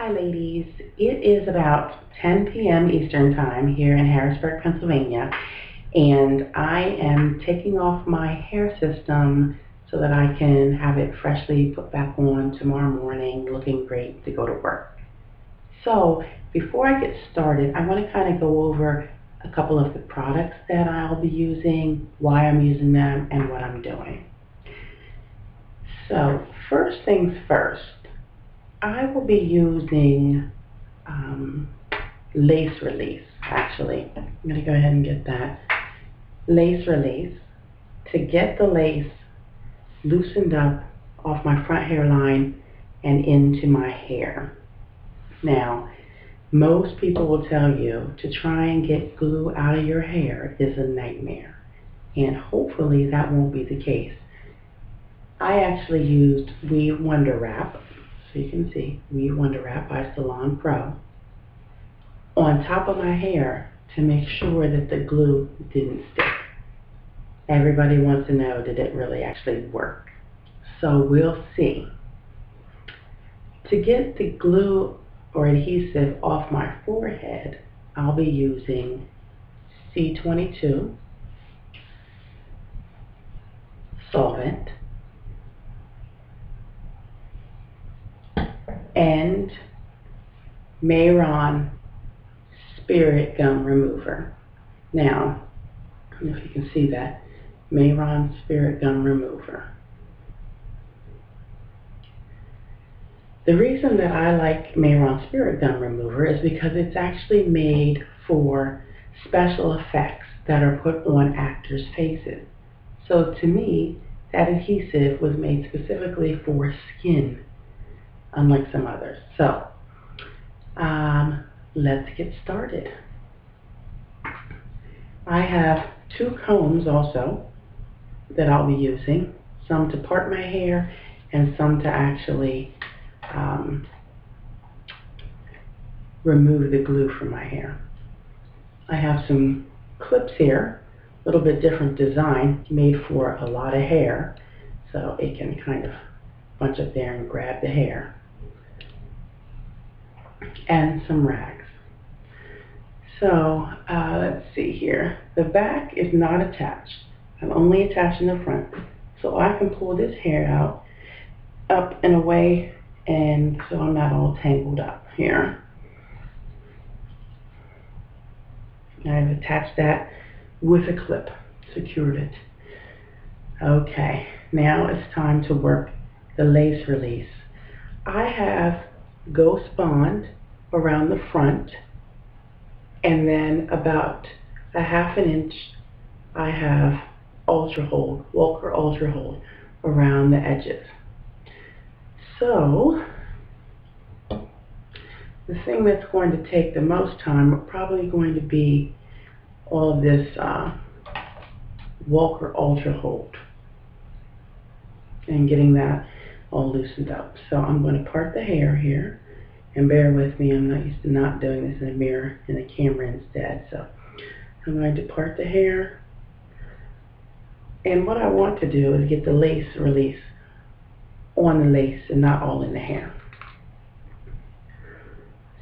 Hi ladies, it is about 10 p.m. Eastern Time here in Harrisburg, Pennsylvania, and I am taking off my hair system so that I can have it freshly put back on tomorrow morning, looking great to go to work. So before I get started, I want to kind of go over a couple of the products that I'll be using, why I'm using them, and what I'm doing. So first things first, I will be using lace release, actually. I'm going to go ahead and get that. Lace release to get the lace loosened up off my front hairline and into my hair. Now, most people will tell you to try and get glue out of your hair is a nightmare, and hopefully that won't be the case. I actually used Weave Wonder Wrap, so you can see Weave Wonder Wrap by Salon Pro, on top of my hair to make sure that the glue didn't stick. Everybody wants to know, did it really actually work? So we'll see. To get the glue or adhesive off my forehead, I'll be using C22 solvent and Mehron Spirit Gum Remover. Now, I don't know if you can see that, Mehron Spirit Gum Remover. The reason that I like Mehron Spirit Gum Remover is because it's actually made for special effects that are put on actors' faces. So to me, that adhesive was made specifically for skin, unlike some others. So, let's get started. I have 2 combs also that I'll be using, some to part my hair and some to actually remove the glue from my hair. I have some clips here, a little bit different design, made for a lot of hair, so it can kind of bunch up there and grab the hair, and some rags. So let's see here. The back is not attached. I'm only attaching the front. So I can pull this hair out, up and away, and so I'm not all tangled up here. I've attached that with a clip, secured it. Okay, now it's time to work the lace release. I have Ghost Bond around the front, and then about a ½ inch I have Ultra Hold, Walker Ultra Hold around the edges. So the thing that's going to take the most time are probably going to be all of this Walker Ultra Hold and getting that all loosened up. So I'm going to part the hair here. And bear with me, I'm not used to not doing this in a mirror, in a camera instead. So I'm going to part the hair. And what I want to do is get the lace release on the lace and not all in the hair.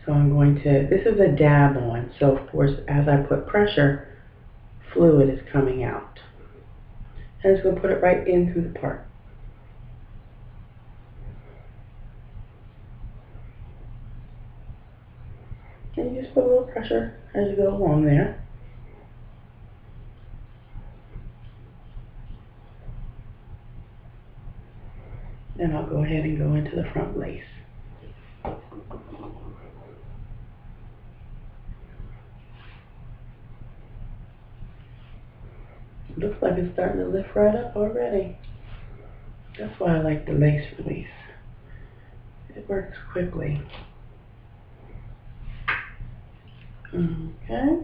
So I'm going to, this is a dab on, so of course as I put pressure, fluid is coming out. And it's going to put it right in through the part. And you just put a little pressure as you go along there. And I'll go ahead and go into the front lace. Looks like it's starting to lift right up already. That's why I like the lace release. It works quickly. Okay.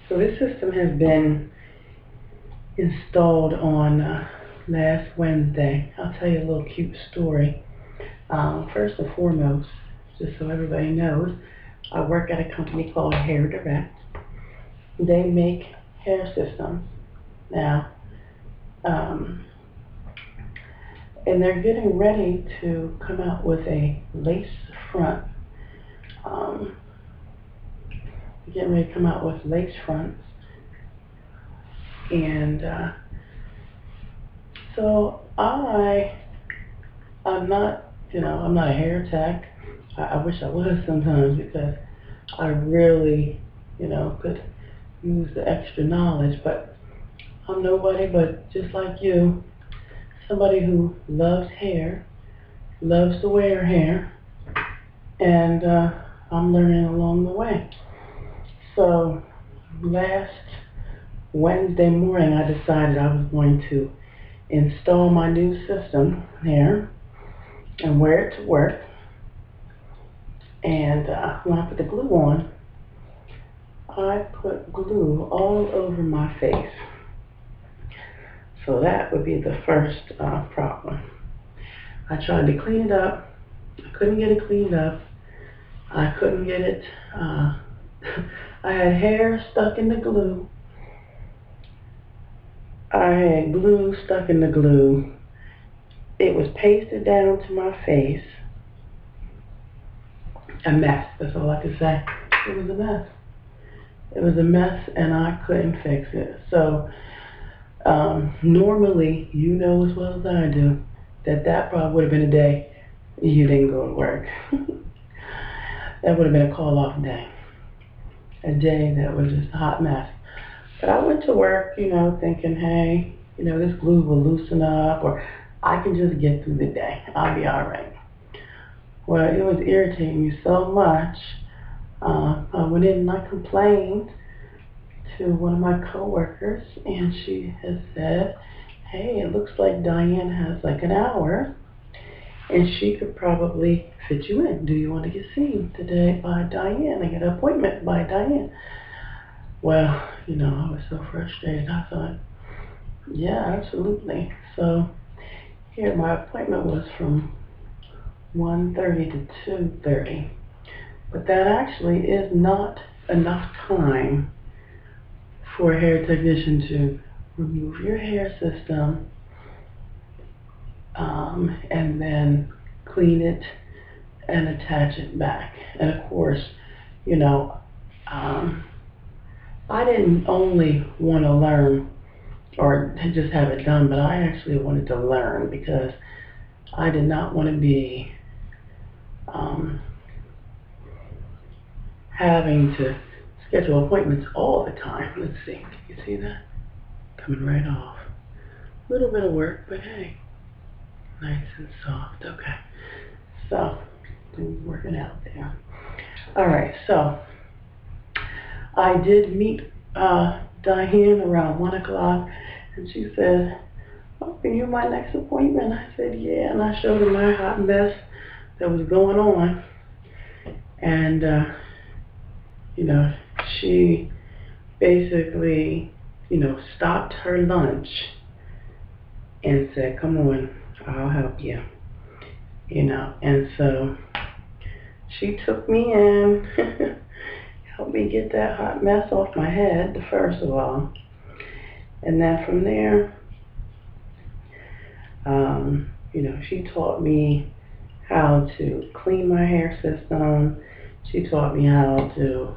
So this system has been installed on last Wednesday. I'll tell you a little cute story. First and foremost, just so everybody knows, I work at a company called Hair Direct. They make hair systems now, and they're getting ready to come out with a lace front. Getting ready to come out with lace fronts, and so I'm not, I'm not a hair tech. I wish I was sometimes, because I really, could use the extra knowledge, but I'm nobody but just like you, somebody who loves hair, loves to wear hair, and I'm learning along the way. So last Wednesday morning, I decided I was going to install my new system here and wear it to work. And when I put the glue on, I put glue all over my face. So that would be the first problem. I tried to clean it up. I couldn't get it cleaned up. I couldn't get it. I had hair stuck in the glue. I had glue stuck in the glue. It was pasted down to my face. A mess. That's all I could say. It was a mess. It was a mess, and I couldn't fix it. So normally, you know as well as I do, that probably would have been a day you didn't go to work. That would have been a call-off day. A day that was just a hot mess. But I went to work, thinking, hey, this glue will loosen up, or I can just get through the day. I'll be all right. Well, it was irritating me so much. I went in and I complained to one of my coworkers, and she has said, hey, it looks like Diane has like an hour, and she could probably fit you in. Do you want to get seen today by Diane? I get an appointment by Diane. Well, I was so frustrated. I thought, yeah, absolutely. So here, my appointment was from 1:30 to 2:30. But that actually is not enough time for a hair technician to remove your hair system and then clean it and attach it back. And of course, I didn't only want to learn or just have it done, but I actually wanted to learn, because I did not want to be having to schedule appointments all the time. Let's see. You see that? Coming right off. A little bit of work, but hey, nice and soft. Okay. So, working out there. All right. So, I did meet Diane around 1 o'clock, and she said, oh, are you my next appointment? I said, yeah, and I showed her my hot mess that was going on, and she basically, stopped her lunch and said, come on, I'll help you, and so she took me in, helped me get that hot mess off my head, first of all, and then from there, she taught me how to clean my hair system. She taught me how to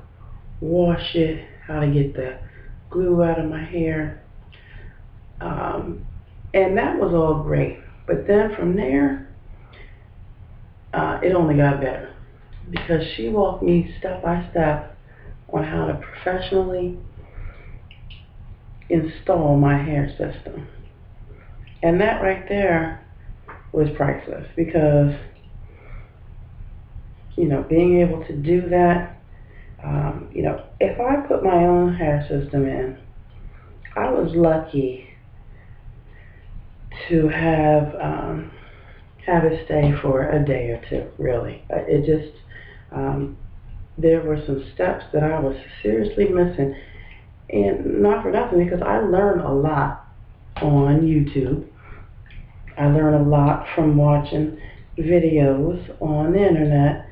wash it, how to get the glue out of my hair. And that was all great. But then from there, it only got better, because she walked me step by step on how to professionally install my hair system. And that right there was priceless, because being able to do that, if I put my own hair system in, I was lucky to have it stay for a day or two, really. It just, there were some steps that I was seriously missing. And not for nothing, because I learned a lot on YouTube. I learned a lot from watching videos on the internet.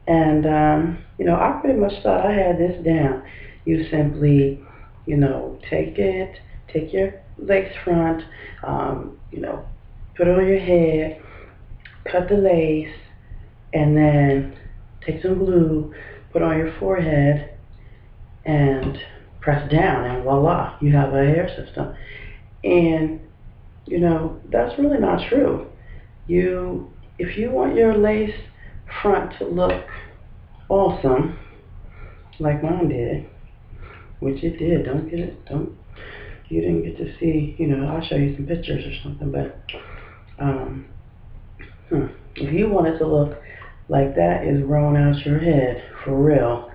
And, I pretty much thought I had this down. You simply, take your lace front, put it on your head, cut the lace, and then take some glue, put it on your forehead, and press down, and voila, you have a hair system. And, that's really not true. If you want your lace front to look awesome, like mine did, which it did, you didn't get to see, I'll show you some pictures or something, but, if you want it to look like that is growing out your head, for real,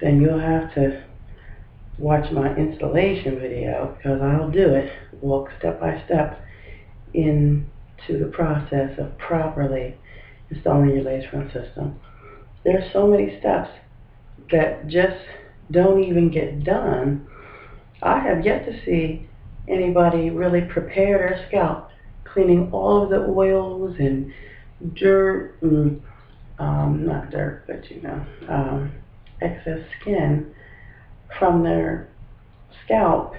then you'll have to watch my installation video, because I'll do it, walk step by step into the process of properly installing your lace front system. There's so many steps that just don't even get done. I have yet to see anybody really prepare their scalp, cleaning all of the oils and dirt, not dirt, but excess skin from their scalp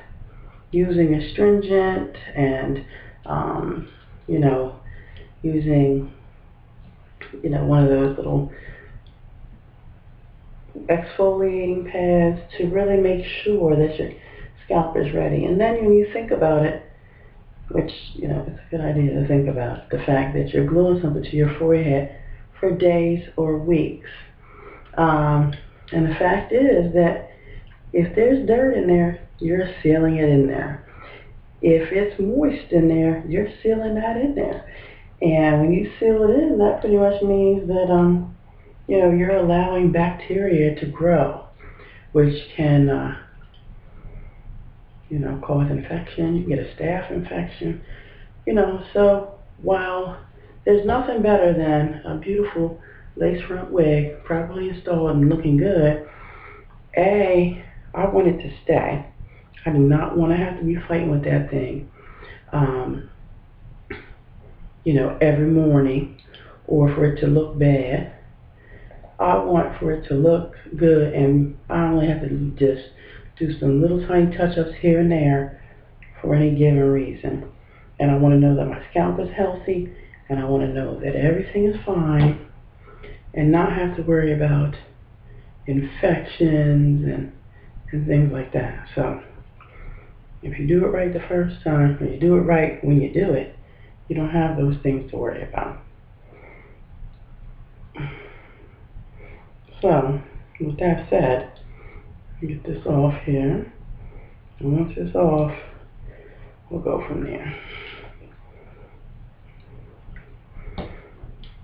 using astringent and, using, one of those little exfoliating pads to really make sure that your scalp is ready. And then when you think about it, which, it's a good idea to think about the fact that you're gluing something to your forehead for days or weeks. And the fact is that if there's dirt in there, you're sealing it in there. If it's moist in there, you're sealing that in there. And when you seal it in, that pretty much means that, you're allowing bacteria to grow, which can, cause infection. You can get a staph infection. So while there's nothing better than a beautiful lace front wig, properly installed and looking good, I want it to stay. I do not want to have to be fighting with that thing, every morning, or for it to look bad. I want for it to look good, and I only have to just do some little tiny touch-ups here and there for any given reason. And I want to know that my scalp is healthy, and I want to know that everything is fine, and not have to worry about infections and things like that. So if you do it right the first time, or you do it right when you do it, you don't have those things to worry about. So, with that said, get this off here. And once it's off, we'll go from there.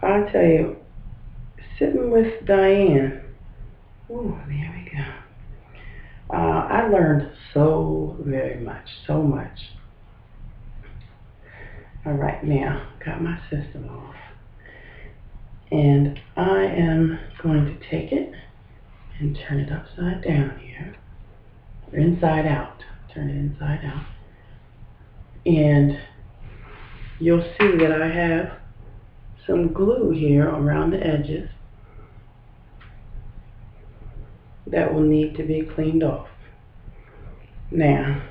I'll tell you, sitting with Diane, ooh, there we go. I learned so very much, so much. All right, now, got my system off. And I am going to take it and turn it upside down here, or inside out. Turn it inside out. And you'll see that I have some glue here around the edges that will need to be cleaned off. Now,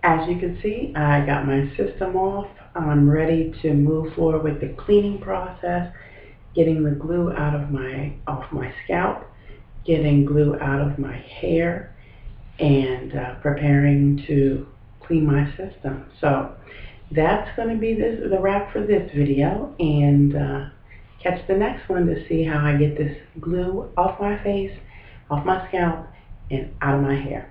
as you can see, I got my system off. I'm ready to move forward with the cleaning process, getting the glue off my scalp, getting glue out of my hair, and preparing to clean my system. So that's going to be the wrap for this video, and catch the next one to see how I get this glue off my face, off my scalp, and out of my hair.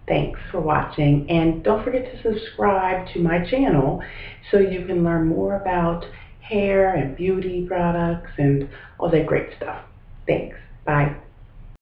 Thanks for watching, and don't forget to subscribe to my channel so you can learn more about hair and beauty products and all that great stuff. Thanks. Bye.